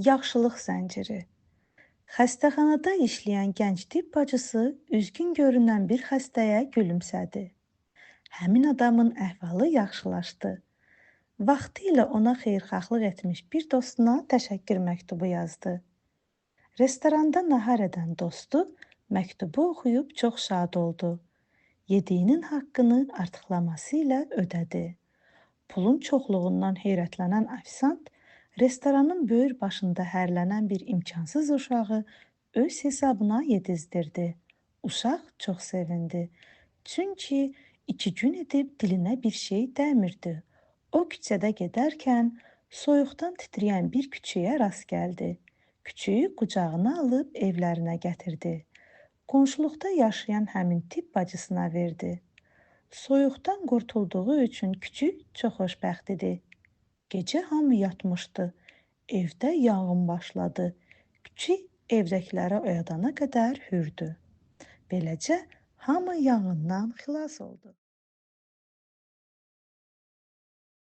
Yaxşılıq zənciri. Xəstəxanada işləyən gənc tibb bacısı üzgün görünən bir xəstəyə gülümsədi. Həmin adamın əhvalı yaxşılaşdı. Vaxtilə ona xeyirxahlıq etmiş bir dostuna təşəkkür məktubu yazdı. Restoranda nahar edən dostu məktubu oxuyub çox şad oldu. Yediyinin haqqını artıqlaması ilə ödədi. Pulun çoxluğundan heyrətlənən ofisiant restoranın böyür başında hərlənən bir imkansız uşağı öz hesabına yedizdirdi. Uşaq çox sevindi. Çünki 2 gün edib dilinə bir şey dəymirdi. O küçədə gedərkən soyuqdan titrəyən bir küçüyə rast gəldi. Küçüyü qucağına alıb evlərinə gətirdi. Qonşuluqda yaşayan həmin tibb bacısına verdi. Soyuqdan qurtulduğu üçün küçük çox xoşbəxt idi. Gecə hamı yatmışdı. Evdə yanğın başladı. Küçük evdəkiləri oyadana qədər hürdü. Beləcə hamı yanğından xilas oldu.